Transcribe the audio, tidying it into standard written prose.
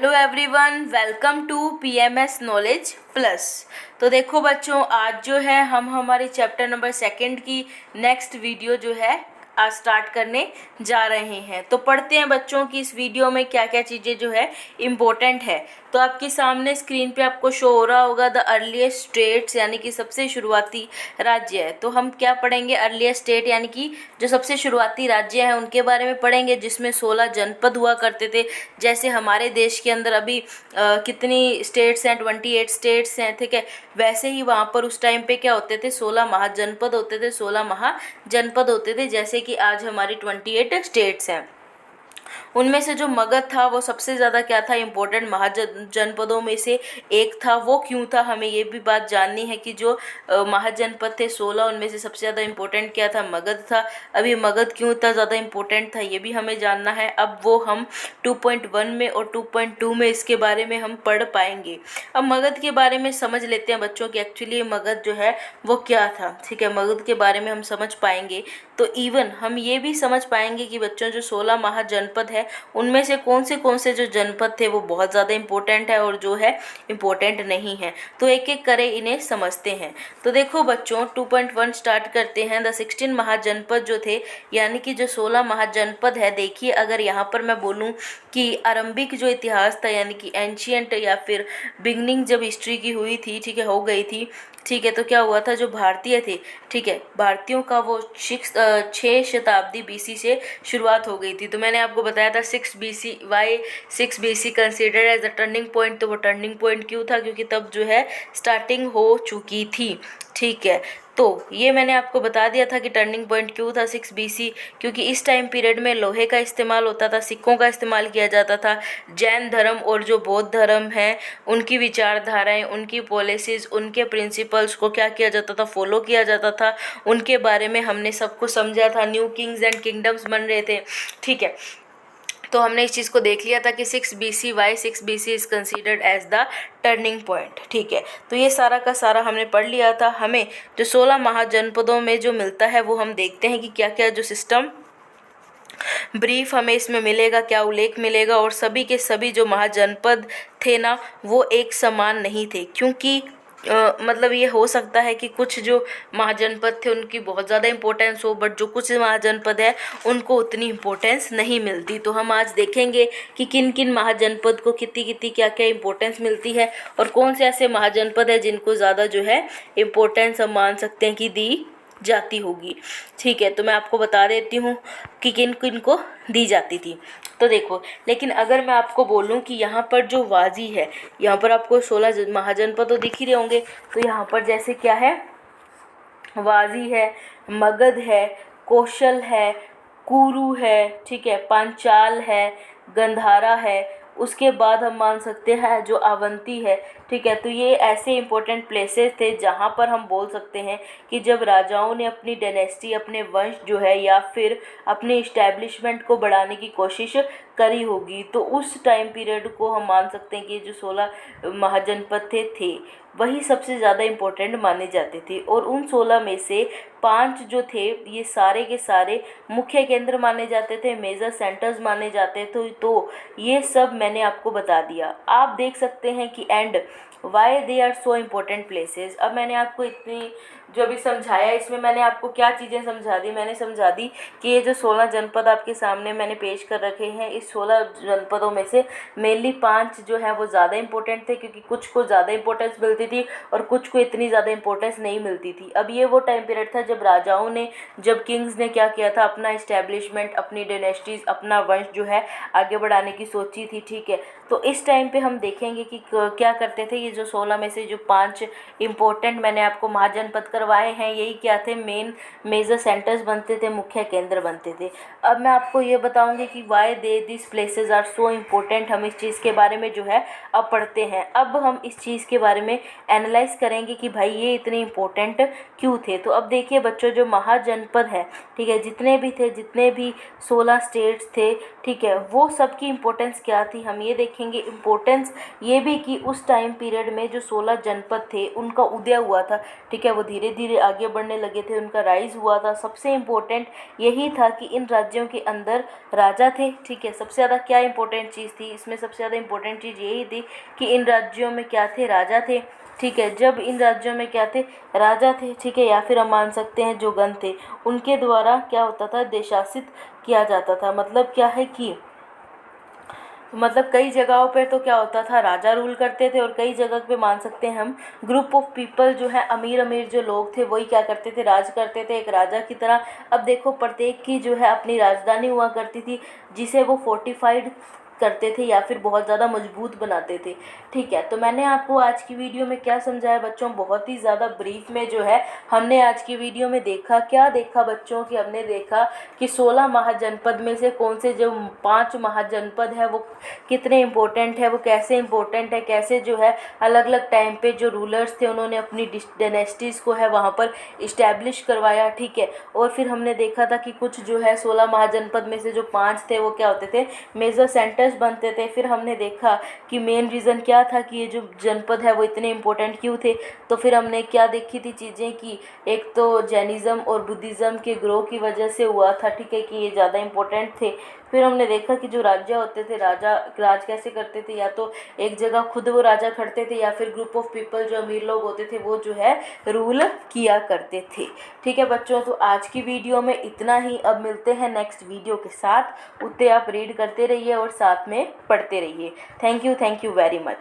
Hello everyone, welcome to PMS knowledge plus. तो देखो बच्चों, आज जो है हम हमारे चैप्टर नंबर 2 की नेक्स्ट वीडियो जो है आज स्टार्ट करने जा रहे हैं। तो पढ़ते हैं बच्चों की इस वीडियो में क्या क्या चीज़ें जो है इम्पोर्टेंट है। तो आपके सामने स्क्रीन पे आपको शो हो रहा होगा द अर्लीस्ट स्टेट्स, यानी कि सबसे शुरुआती राज्य है। तो हम क्या पढ़ेंगे, अर्लीस्ट स्टेट यानी कि जो सबसे शुरुआती राज्य हैं उनके बारे में पढ़ेंगे, जिसमें 16 जनपद हुआ करते थे। जैसे हमारे देश के अंदर अभी कितनी स्टेट्स हैं, 28 स्टेट्स हैं, ठीक है। वैसे ही वहाँ पर उस टाइम पे क्या होते थे, 16 महाजनपद होते थे, 16 महाजनपद होते थे। जैसे कि आज हमारी 28 स्टेट्स हैं। उनमें से जो मगध था वो सबसे ज़्यादा क्या था, इम्पोर्टेंट महाजनपदों में से एक था। वो क्यों था, हमें ये भी बात जाननी है कि जो महाजनपद थे 16, उनमें से सबसे ज़्यादा इम्पोर्टेंट क्या था, मगध था। अभी मगध क्यों इतना ज़्यादा इम्पोर्टेंट था ये भी हमें जानना है। अब वो हम 2.1 में और 2.2 में इसके बारे में हम पढ़ पाएंगे। अब मगध के बारे में समझ लेते हैं बच्चों कि एक्चुअली मगध जो है वो क्या था, ठीक है। मगध के बारे में हम समझ पाएंगे तो इवन हम ये भी समझ पाएंगे कि बच्चों जो 16 महाजनपद है उनमें से कौन से जो जनपद थे वो बहुत ज़्यादा इम्पोर्टेंट है और जो है इम्पोर्टेंट नहीं है। तो एक एक करे इन्हें समझते हैं। तो देखो बच्चों, 2.1 स्टार्ट करते हैं। द 16 महाजनपद जो थे, यानी कि जो 16 महाजनपद है। देखिए, अगर यहाँ पर मैं बोलूँ कि आरंभिक जो इतिहास था, यानी कि एंशियंट या फिर बिगनिंग जब हिस्ट्री की हुई थी, ठीक है, हो गई थी, ठीक है। तो क्या हुआ था, जो भारतीय थे, ठीक है, भारतीयों का वो 6 शताब्दी बीसी से शुरुआत हो गई थी। तो मैंने आपको बताया था 6 BC, why 6 BC considered as a turning point. तो वो टर्निंग पॉइंट क्यों था, क्योंकि तब जो है स्टार्टिंग हो चुकी थी, ठीक है। तो ये मैंने आपको बता दिया था कि टर्निंग पॉइंट क्यों था 6 बीसी, क्योंकि इस टाइम पीरियड में लोहे का इस्तेमाल होता था, सिक्कों का इस्तेमाल किया जाता था। जैन धर्म और जो बौद्ध धर्म है उनकी विचारधाराएं, उनकी पॉलिसीज़, उनके प्रिंसिपल्स को क्या किया जाता था, फॉलो किया जाता था। उनके बारे में हमने सब कुछ समझा था। न्यू किंग्स एंड किंगडम्स बन रहे थे, ठीक है। तो हमने इस चीज़ को देख लिया था कि 6 BC, why 6 BC is considered as the turning point, ठीक है। तो ये सारा का सारा हमने पढ़ लिया था। हमें जो 16 महाजनपदों में जो मिलता है वो हम देखते हैं कि क्या क्या जो सिस्टम ब्रीफ हमें इसमें मिलेगा, क्या उल्लेख मिलेगा। और सभी के सभी जो महाजनपद थे ना, वो एक समान नहीं थे, क्योंकि मतलब ये हो सकता है कि कुछ जो महाजनपद थे उनकी बहुत ज़्यादा इम्पोर्टेंस हो, बट जो कुछ महाजनपद है उनको उतनी इम्पोर्टेंस नहीं मिलती। तो हम आज देखेंगे कि किन किन महाजनपद को कितनी कितनी क्या क्या इम्पोर्टेंस मिलती है, और कौन से ऐसे महाजनपद है जिनको ज़्यादा जो है इम्पोर्टेंस हम मान सकते हैं कि दी जाती होगी, ठीक है। तो मैं आपको बता देती हूँ कि किन किन को दी जाती थी। तो देखो, लेकिन अगर मैं आपको बोलूँ कि यहाँ पर जो वाजी है, यहाँ पर आपको 16 महाजनपद तो दिख ही रहे होंगे। तो यहाँ पर जैसे क्या है, वाजी है, मगध है, कौशल है, कुरु है, ठीक है, पांचाल है, गंधारा है। उसके बाद हम मान सकते हैं जो अवंती है, ठीक है। तो ये ऐसे इंपॉर्टेंट प्लेसेस थे जहाँ पर हम बोल सकते हैं कि जब राजाओं ने अपनी डायनेस्टी, अपने वंश जो है या फिर अपने इस्टेब्लिशमेंट को बढ़ाने की कोशिश करी होगी, तो उस टाइम पीरियड को हम मान सकते हैं कि जो 16 महाजनपद थे वही सबसे ज़्यादा इम्पोर्टेंट माने जाते थे। और उन 16 में से 5 जो थे ये सारे के सारे मुख्य केंद्र माने जाते थे, मेजर सेंटर्स माने जाते थे। तो ये सब मैंने आपको बता दिया। आप देख सकते हैं कि and why they are so important places. अब मैंने आपको इतनी जो भी समझाया, इसमें मैंने आपको क्या चीज़ें समझा दी, मैंने समझा दी कि ये जो 16 जनपद आपके सामने मैंने पेश कर रखे हैं, इस 16 जनपदों में से मेनली 5 जो है वो ज़्यादा इंपॉर्टेंट थे, क्योंकि कुछ को ज़्यादा इंपॉर्टेंस मिलती थी और कुछ को इतनी ज़्यादा इंपॉर्टेंस नहीं मिलती थी। अब ये वो टाइम पीरियड था जब राजाओं ने, जब किंग्स ने क्या किया था, अपना इस्टेब्लिशमेंट, अपनी डायनेस्टीज़, अपना वंश जो है आगे बढ़ाने की सोची थी, ठीक है। तो इस टाइम पे हम देखेंगे कि क्या करते थे ये जो 16 में से जो 5 इम्पोर्टेंट मैंने आपको महाजनपद करवाए हैं, यही क्या थे, मेन मेजर सेंटर्स बनते थे, मुख्य केंद्र बनते थे। अब मैं आपको ये बताऊंगी कि why they this places are so important. हम इस चीज़ के बारे में जो है अब पढ़ते हैं। अब हम इस चीज़ के बारे में एनालाइज करेंगे कि भाई ये इतने इम्पोर्टेंट क्यों थे। तो अब देखिए बच्चों, जो महाजनपद है, ठीक है, जितने भी थे, जितने भी 16 स्टेट्स थे, ठीक है, वो सबकी इम्पोर्टेंस क्या थी, हम ये देखेंगे। इम्पोर्टेंस ये भी कि उस टाइम पीरियड पीरियड में जो 16 जनपद थे उनका उदय हुआ था, ठीक है, वो धीरे धीरे आगे बढ़ने लगे थे, उनका राइज हुआ था। सबसे इम्पोर्टेंट यही था कि इन राज्यों के अंदर राजा थे, ठीक है। सबसे ज़्यादा क्या इंपॉर्टेंट चीज़ थी इसमें, सबसे ज़्यादा इंपॉर्टेंट चीज़ यही थी कि इन राज्यों में क्या थे, राजा थे, ठीक है। जब इन राज्यों में क्या थे, राजा थे, ठीक है, या फिर हम मान सकते हैं जो गण थे, उनके द्वारा क्या होता था, देशासित किया जाता था। मतलब क्या है कि मतलब कई जगहों पर तो क्या होता था, राजा रूल करते थे, और कई जगह पे मान सकते हैं हम ग्रुप ऑफ पीपल जो है, अमीर अमीर जो लोग थे वही क्या करते थे, राज करते थे एक राजा की तरह। अब देखो प्रत्येक की जो है अपनी राजधानी हुआ करती थी, जिसे वो फोर्टिफाइड करते थे या फिर बहुत ज़्यादा मजबूत बनाते थे, ठीक है। तो मैंने आपको आज की वीडियो में क्या समझाया बच्चों, बहुत ही ज़्यादा ब्रीफ में जो है हमने आज की वीडियो में देखा। क्या देखा बच्चों कि हमने देखा कि 16 महाजनपद में से कौन से जो 5 महाजनपद है वो कितने इम्पोर्टेंट है, वो कैसे इम्पोर्टेंट है, कैसे जो है अलग अलग टाइम पे जो रूलर्स थे उन्होंने अपनी डायनेस्टीज़ को है वहाँ पर इस्टेब्लिश करवाया, ठीक है। और फिर हमने देखा था कि कुछ जो है 16 महाजनपद में से जो 5 थे वो क्या होते थे, मेजर सेंटर्स बनते थे। फिर हमने देखा कि मेन रीज़न क्या था कि ये जो जनपद है वो इतने इम्पोर्टेंट क्यों थे। तो फिर हमने क्या देखी थी चीज़ें कि एक तो जैनिज़्म और बुद्धिज़्म के ग्रो की वजह से हुआ था, ठीक है, कि ये ज़्यादा इम्पोर्टेंट थे। फिर हमने देखा कि जो राजा होते थे, राज कैसे करते थे, या तो एक जगह खुद वो राजा खड़ते थे या फिर ग्रुप ऑफ पीपल जो अमीर लोग होते थे वो जो है रूल किया करते थे, ठीक है बच्चों। तो आज की वीडियो में इतना ही, अब मिलते हैं नेक्स्ट वीडियो के साथ। उतने आप रीड करते रहिए और साथ में पढ़ते रहिए। Thank you very much.